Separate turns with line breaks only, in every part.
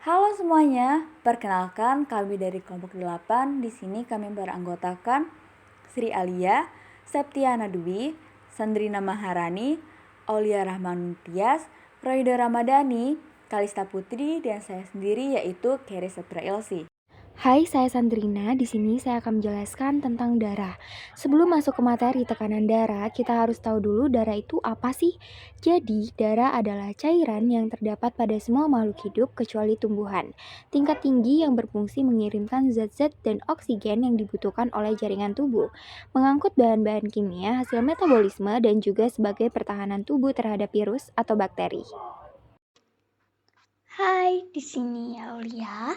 Halo semuanya, perkenalkan kami dari kelompok 8. Di sini kami beranggotakan Sri Alia, Septiana Dwi, Sandrina Maharani, Aulia Rahman Tias, Royda Ramadhani, Kalista Putri, dan saya sendiri yaitu Keri Septra Ilsi.
Hai, saya Sandrina. Di sini saya akan menjelaskan tentang darah. Sebelum masuk ke materi tekanan darah, kita harus tahu dulu darah itu apa sih? Jadi, darah adalah cairan yang terdapat pada semua makhluk hidup kecuali tumbuhan. Tingkat tinggi yang berfungsi mengirimkan zat-zat dan oksigen yang dibutuhkan oleh jaringan tubuh, mengangkut bahan-bahan kimia hasil metabolisme dan juga sebagai pertahanan tubuh terhadap virus atau bakteri.
Hai, di sini Aulia.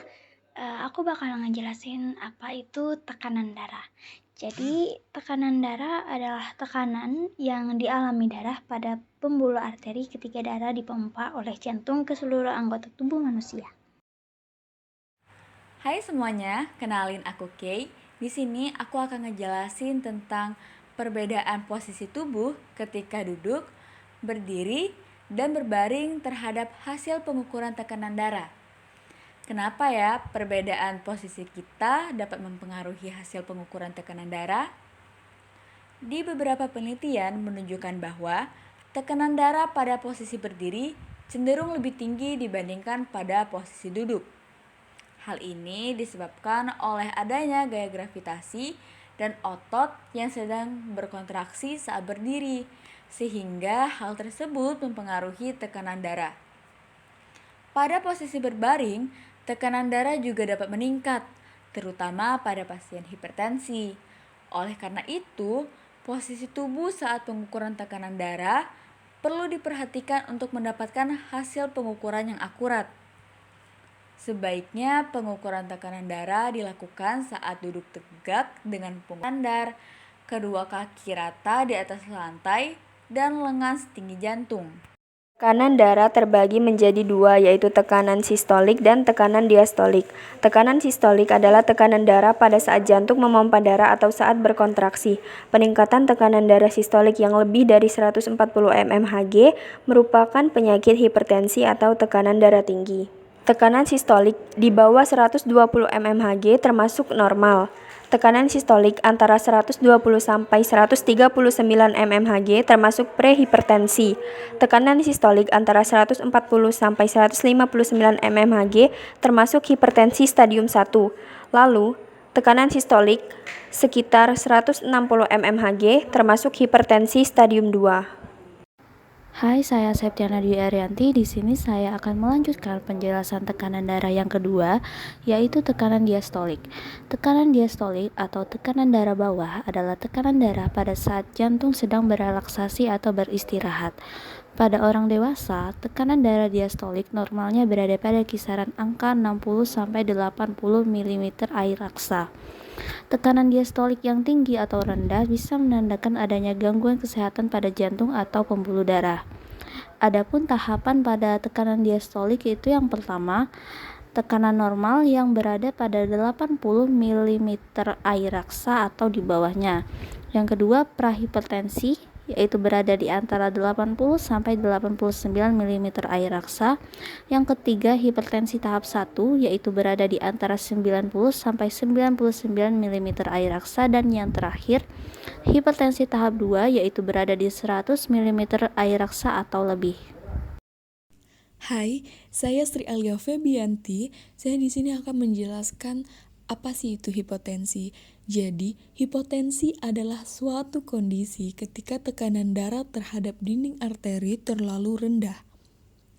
Aku bakal ngejelasin apa itu tekanan darah. Jadi, tekanan darah adalah tekanan yang dialami darah pada pembuluh arteri ketika darah dipompa oleh jantung ke seluruh anggota tubuh manusia.
Hai semuanya, kenalin aku Kay. Di sini aku akan ngejelasin tentang perbedaan posisi tubuh ketika duduk, berdiri, dan berbaring terhadap hasil pengukuran tekanan darah. Kenapa ya perbedaan posisi kita dapat mempengaruhi hasil pengukuran tekanan darah? Di beberapa penelitian menunjukkan bahwa tekanan darah pada posisi berdiri cenderung lebih tinggi dibandingkan pada posisi duduk. Hal ini disebabkan oleh adanya gaya gravitasi dan otot yang sedang berkontraksi saat berdiri, sehingga hal tersebut mempengaruhi tekanan darah. Pada posisi berbaring, tekanan darah juga dapat meningkat, terutama pada pasien hipertensi. Oleh karena itu, posisi tubuh saat pengukuran tekanan darah perlu diperhatikan untuk mendapatkan hasil pengukuran yang akurat. Sebaiknya pengukuran tekanan darah dilakukan saat duduk tegak dengan punggung standar, kedua kaki rata di atas lantai, dan lengan setinggi jantung.
Tekanan darah terbagi menjadi dua, yaitu tekanan sistolik dan tekanan diastolik. Tekanan sistolik adalah tekanan darah pada saat jantung memompa darah atau saat berkontraksi. Peningkatan tekanan darah sistolik yang lebih dari 140 mmHg merupakan penyakit hipertensi atau tekanan darah tinggi. Tekanan sistolik di bawah 120 mmHg termasuk normal. Tekanan sistolik antara 120 sampai 139 mmHg termasuk prehipertensi. Tekanan sistolik antara 140 sampai 159 mmHg termasuk hipertensi stadium 1. Lalu, tekanan sistolik sekitar 160 mmHg termasuk hipertensi stadium 2. Hai, saya Septiana Dwi Arianti. Di sini saya akan melanjutkan penjelasan tekanan darah yang kedua, yaitu tekanan diastolik. Tekanan diastolik atau tekanan darah bawah adalah tekanan darah pada saat jantung sedang berelaksasi atau beristirahat. Pada orang dewasa, tekanan darah diastolik normalnya berada pada kisaran angka 60 sampai 80 mm air raksa. Tekanan diastolik yang tinggi atau rendah bisa menandakan adanya gangguan kesehatan pada jantung atau pembuluh darah. Adapun tahapan pada tekanan diastolik itu yang pertama, tekanan normal yang berada pada 80 mm air raksa atau di bawahnya. Yang kedua, prahipertensi, yaitu berada di antara 80 sampai 89 mm air raksa. Yang ketiga, hipertensi tahap 1, yaitu berada di antara 90 sampai 99 mm air raksa. Dan yang terakhir, hipertensi tahap 2, yaitu berada di 100 mm air raksa atau lebih.
Hai, saya Sri Alia Febianti. Saya di sini akan menjelaskan apa sih itu hipotensi. Jadi, hipotensi adalah suatu kondisi ketika tekanan darah terhadap dinding arteri terlalu rendah.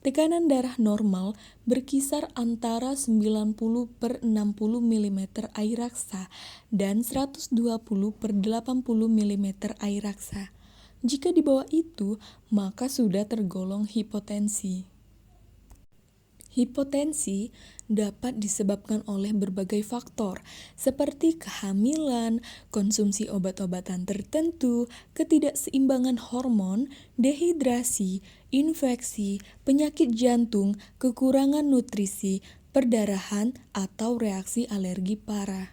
Tekanan darah normal berkisar antara 90 per 60 mm air raksa dan 120 per 80 mm air raksa. Jika di bawah itu, maka sudah tergolong hipotensi. Hipotensi dapat disebabkan oleh berbagai faktor seperti kehamilan, konsumsi obat-obatan tertentu, ketidakseimbangan hormon, dehidrasi, infeksi, penyakit jantung, kekurangan nutrisi, perdarahan, atau reaksi alergi parah.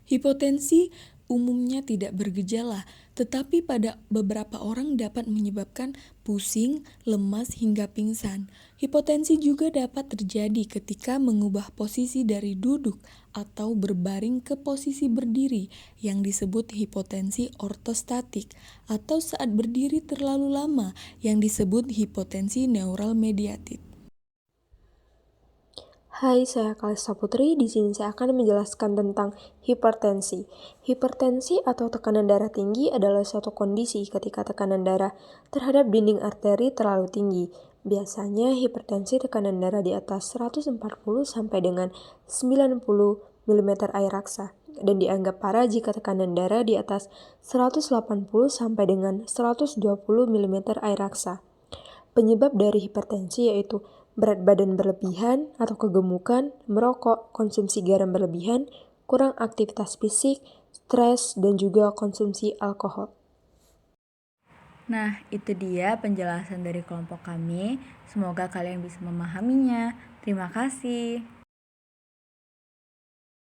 Hipotensi umumnya tidak bergejala, tetapi pada beberapa orang dapat menyebabkan pusing, lemas, hingga pingsan. Hipotensi juga dapat terjadi ketika mengubah posisi dari duduk atau berbaring ke posisi berdiri yang disebut hipotensi ortostatik, atau saat berdiri terlalu lama yang disebut hipotensi neural mediated.
Hai, saya Kalista Putri. Di sini saya akan menjelaskan tentang hipertensi. Hipertensi atau tekanan darah tinggi adalah suatu kondisi ketika tekanan darah terhadap dinding arteri terlalu tinggi. Biasanya hipertensi tekanan darah di atas 140 sampai dengan 90 mm air raksa dan dianggap parah jika tekanan darah di atas 180 sampai dengan 120 mm air raksa. Penyebab dari hipertensi yaitu berat badan berlebihan atau kegemukan, merokok, konsumsi garam berlebihan, kurang aktivitas fisik, stres, dan juga konsumsi alkohol.
Nah, itu dia penjelasan dari kelompok kami. Semoga kalian bisa memahaminya. Terima kasih.